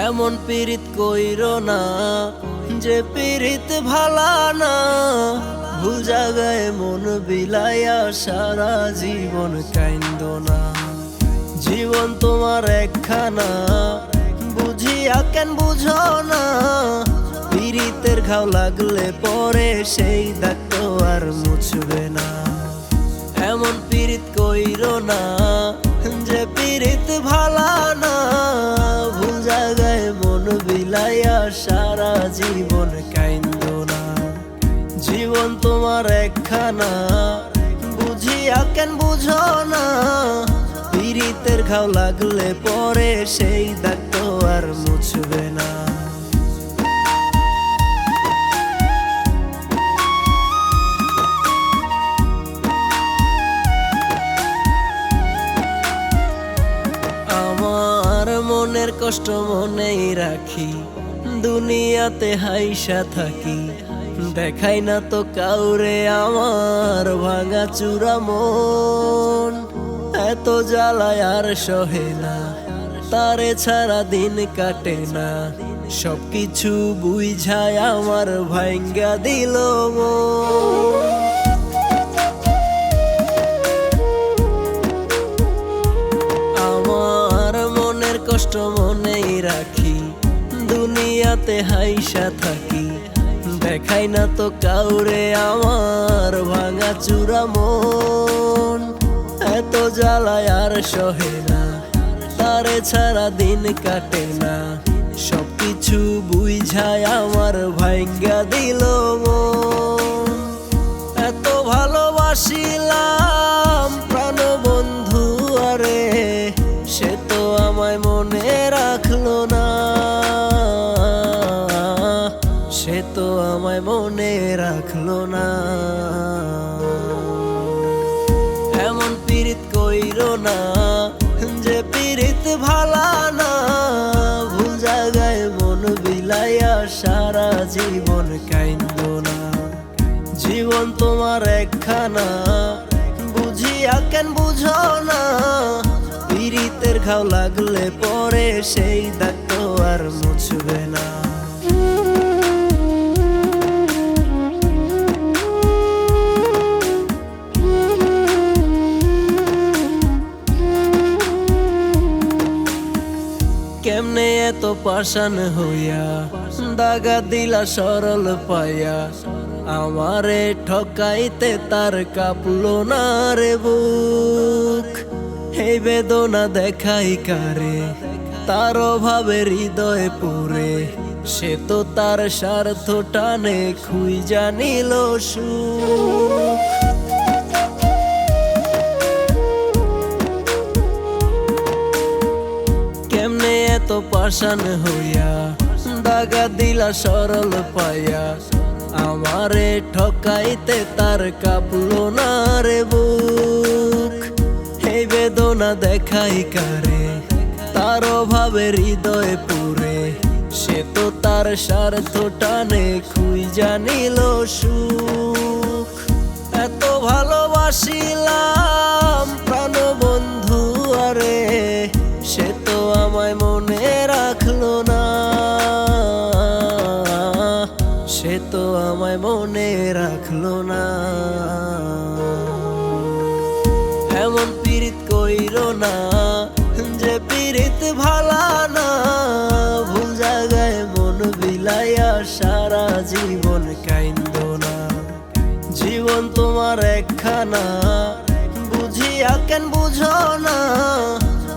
এমন পীড়িত কইরো না যে পীড়িত ভালা না। ভুল জায়গায় মন বিলাইয়া সারা জীবন কাইন্দো না। জীবন তোমার একখানা, বুঝিয়া কেন বুঝো না। পীড়িতের ঘাও লাগলে পরে সেই দাগ তো আর মুছবে না। এমন পীড়িত কইরো না যে পীড়িত ভালা না। ভুল জায়গায় মন বিলাইয়া সারা জীবন কাইন্দো না। জীবন তোমার একখানা, বুঝিয়া কেন বুঝো না। পীড়িতের ঘাও লাগলে পরে সেই দাগ তো আর মুছবে না। আমার মনের কষ্ট মনেই রাখি, দুনিয়াতে হাইসা থাকি। দেখাই না তো কাউরে আমার ভাঙা চূড়া মন। এত জ্বালায় আর সহে না, তারে ছাড়া দিন কাটে না। সবকিছু বুঝায় আমার ভাঙ্গা দিল মন। আমার মনের কষ্ট মনেই রাখি, দুনিয়াতে হাইসা থাকি। দেখাই না তো কাউরে আমার ভাঙা চূড়া মন। এত জ্বালায় আর সহে না, তারে ছাড়া দিন কাটে না। সবকিছু বুঝায় আমার ভাঙ্গা দিল মন। এত ভালোবাসিলাম প্রাণ বন্ধু আরে, সে তো আমায় মনে রাখলো না। সে তো আমায় মনে রাখলো না। এমন পীড়িত কইরো না যে পীড়িত ভালা না। ভুল জায়গায় মন বিলাইয়া সারা জীবন কাইন্দো না। জীবন তোমার একখানা, বুঝিয়া কেন বুঝো না। পীড়িতের ঘাও লাগলে পরে সেই দাগ তো আর মুছবে না। কেমনে এত পাষাণ হইয়া দাগা দিলা সরল পাইয়া। আমারে ঠকাইতে তার কাঁপলো না রে বুক। এই বেদনা দেখাই কারে, তার অভাবে হৃদয় পুরে। সে তো তার স্বার্থ টানে খুঁজা নিল সুখ। কেমনে এত পাষাণ হইয়া দাগা দিলা সরল পাইয়া। আমারে ঠকাইতে তার কাঁপলো না রে বুক। এই বেদনা দেখাই কারে, তার অভাবে হৃদয় পুরে। সে তো তার স্বার্থ টানে খুঁজা নিল সুখ। এত ভালোবাসিলাম প্রাণ বন্ধু আরে, সে তো আমায় মনে রাখলো না। সে তো আমায় মনে রাখলো না। এমন পীড়িত কইরো না যে পীড়িত ভালা না। ভুল জায়গায় মন বিলাইয়া সারা জীবন কাইন্দো না। জীবন তোমার একখানা, বুঝিয়া কেন বুঝো না।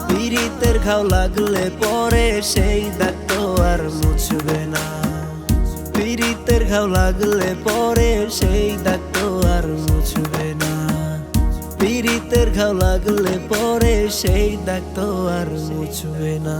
পীড়িতের ঘাও লাগলে পরে সেই দাগ তো আর মুছবে না। পীড়িতের ঘাও লাগলে পরে সেই দাগ তো আর মুছবে না। পীড়িতের ঘাও লাগলে পরে সেই দাগ তো আর মুছবে না।